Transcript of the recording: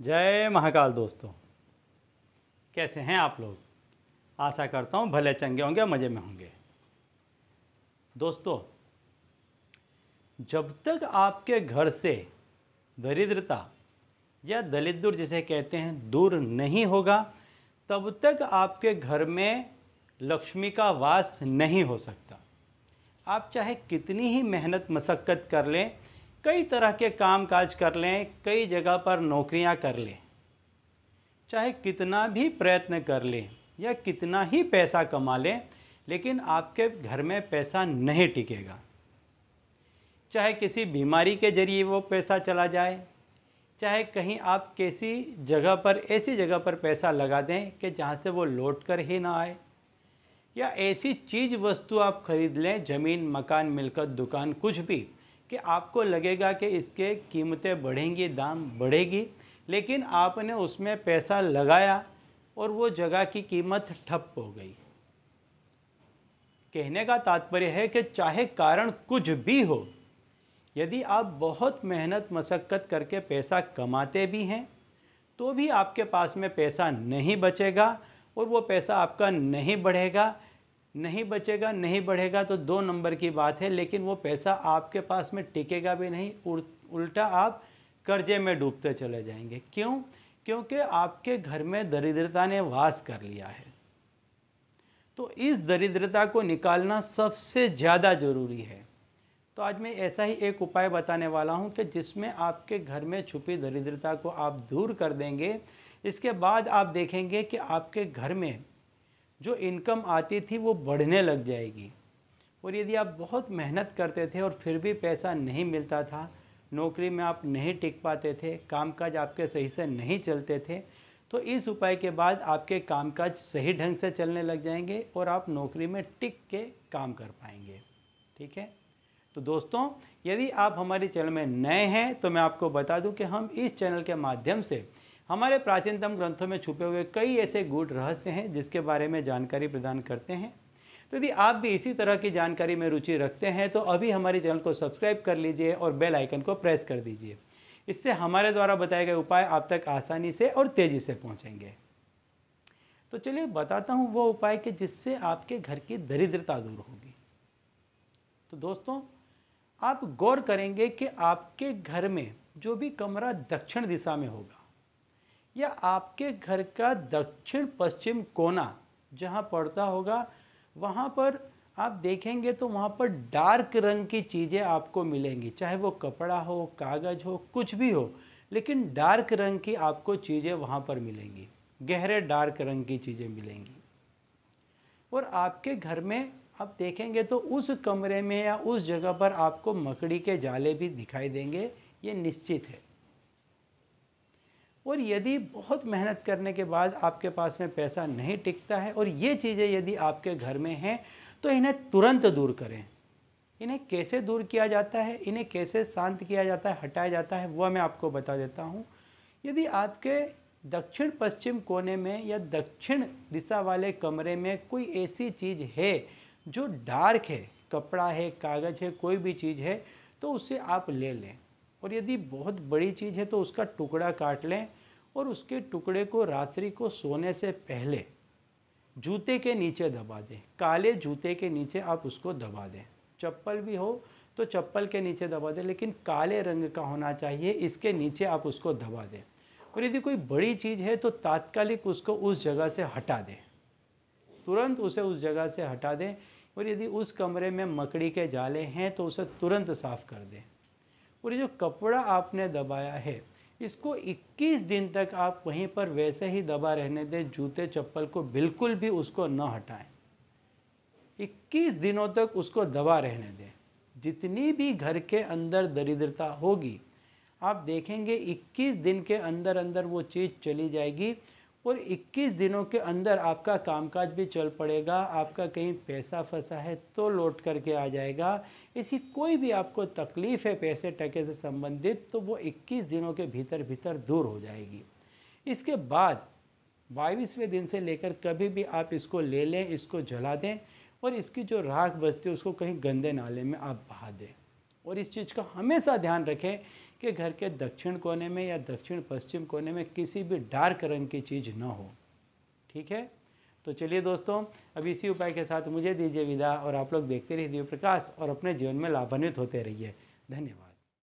जय महाकाल दोस्तों, कैसे हैं आप लोग। आशा करता हूँ भले चंगे होंगे, मज़े में होंगे। दोस्तों, जब तक आपके घर से दरिद्रता या दलिद्र जिसे कहते हैं दूर नहीं होगा, तब तक आपके घर में लक्ष्मी का वास नहीं हो सकता। आप चाहे कितनी ही मेहनत मशक्क़त कर लें, कई तरह के काम काज कर लें, कई जगह पर नौकरियां कर लें, चाहे कितना भी प्रयत्न कर लें या कितना ही पैसा कमा लें, लेकिन आपके घर में पैसा नहीं टिकेगा। चाहे किसी बीमारी के जरिए वो पैसा चला जाए, चाहे कहीं आप किसी जगह पर ऐसी जगह पर पैसा लगा दें कि जहाँ से वो लौट कर ही ना आए, या ऐसी चीज़ वस्तु आप खरीद लें, ज़मीन मकान मिलकत दुकान कुछ भी, कि आपको लगेगा कि इसके कीमतें बढ़ेंगी, दाम बढ़ेगी, लेकिन आपने उसमें पैसा लगाया और वो जगह की कीमत ठप हो गई। कहने का तात्पर्य है कि चाहे कारण कुछ भी हो, यदि आप बहुत मेहनत मशक्क़त करके पैसा कमाते भी हैं तो भी आपके पास में पैसा नहीं बचेगा, और वो पैसा आपका नहीं बढ़ेगा। नहीं बचेगा, नहीं बढ़ेगा तो दो नंबर की बात है, लेकिन वो पैसा आपके पास में टिकेगा भी नहीं, उल्टा आप कर्जे में डूबते चले जाएंगे। क्यों? क्योंकि आपके घर में दरिद्रता ने वास कर लिया है। तो इस दरिद्रता को निकालना सबसे ज़्यादा ज़रूरी है। तो आज मैं ऐसा ही एक उपाय बताने वाला हूं कि जिसमें आपके घर में छुपी दरिद्रता को आप दूर कर देंगे। इसके बाद आप देखेंगे कि आपके घर में जो इनकम आती थी वो बढ़ने लग जाएगी। और यदि आप बहुत मेहनत करते थे और फिर भी पैसा नहीं मिलता था, नौकरी में आप नहीं टिक पाते थे, कामकाज आपके सही से नहीं चलते थे, तो इस उपाय के बाद आपके कामकाज सही ढंग से चलने लग जाएंगे और आप नौकरी में टिक के काम कर पाएंगे। ठीक है। तो दोस्तों, यदि आप हमारे चैनल में नए हैं तो मैं आपको बता दूं कि हम इस चैनल के माध्यम से हमारे प्राचीनतम ग्रंथों में छुपे हुए कई ऐसे गूढ़ रहस्य हैं जिसके बारे में जानकारी प्रदान करते हैं। तो यदि आप भी इसी तरह की जानकारी में रुचि रखते हैं तो अभी हमारे चैनल को सब्सक्राइब कर लीजिए और बेल आइकन को प्रेस कर दीजिए। इससे हमारे द्वारा बताए गए उपाय आप तक आसानी से और तेज़ी से पहुँचेंगे। तो चलिए बताता हूँ वो उपाय कि जिससे आपके घर की दरिद्रता दूर होगी। तो दोस्तों, आप गौर करेंगे कि आपके घर में जो भी कमरा दक्षिण दिशा में होगा, या आपके घर का दक्षिण पश्चिम कोना जहाँ पड़ता होगा, वहाँ पर आप देखेंगे तो वहाँ पर डार्क रंग की चीज़ें आपको मिलेंगी। चाहे वो कपड़ा हो, कागज़ हो, कुछ भी हो, लेकिन डार्क रंग की आपको चीज़ें वहाँ पर मिलेंगी, गहरे डार्क रंग की चीज़ें मिलेंगी। और आपके घर में आप देखेंगे तो उस कमरे में या उस जगह पर आपको मकड़ी के जाले भी दिखाई देंगे, ये निश्चित है। और यदि बहुत मेहनत करने के बाद आपके पास में पैसा नहीं टिकता है और ये चीज़ें यदि आपके घर में हैं, तो इन्हें तुरंत दूर करें। इन्हें कैसे दूर किया जाता है, इन्हें कैसे शांत किया जाता है, हटाया जाता है, वह मैं आपको बता देता हूँ। यदि आपके दक्षिण पश्चिम कोने में या दक्षिण दिशा वाले कमरे में कोई ऐसी चीज़ है जो डार्क है, कपड़ा है, कागज़ है, कोई भी चीज़ है, तो उसे आप ले लें। और यदि बहुत बड़ी चीज़ है तो उसका टुकड़ा काट लें और उसके टुकड़े को रात्रि को सोने से पहले जूते के नीचे दबा दें। काले जूते के नीचे आप उसको दबा दें। चप्पल भी हो तो चप्पल के नीचे दबा दें, लेकिन काले रंग का होना चाहिए, इसके नीचे आप उसको दबा दें। और यदि कोई बड़ी चीज़ है तो तात्कालिक उसको उस जगह से हटा दें, तुरंत उसे उस जगह से हटा दें। और यदि उस कमरे में मकड़ी के जाले हैं तो उसे तुरंत साफ़ कर दें। और ये जो कपड़ा आपने दबाया है, इसको 21 दिन तक आप वहीं पर वैसे ही दबा रहने दें। जूते चप्पल को बिल्कुल भी उसको न हटाएं। 21 दिनों तक उसको दबा रहने दें। जितनी भी घर के अंदर दरिद्रता होगी, आप देखेंगे 21 दिन के अंदर अंदर वो चीज़ चली जाएगी और 21 दिनों के अंदर आपका कामकाज भी चल पड़ेगा। आपका कहीं पैसा फंसा है तो लौट करके आ जाएगा। ऐसी कोई भी आपको तकलीफ़ है पैसे टके से संबंधित, तो वो 21 दिनों के भीतर भीतर दूर हो जाएगी। इसके बाद 22वें दिन से लेकर कभी भी आप इसको ले लें, इसको जला दें और इसकी जो राख बचती है उसको कहीं गंदे नाले में आप बहा दें। और इस चीज़ का हमेशा ध्यान रखें कि घर के दक्षिण कोने में या दक्षिण पश्चिम कोने में किसी भी डार्क रंग की चीज़ न हो। ठीक है, तो चलिए दोस्तों, अब इसी उपाय के साथ मुझे दीजिए विदा और आप लोग देखते रहिए दिव्य प्रकाश और अपने जीवन में लाभान्वित होते रहिए। धन्यवाद।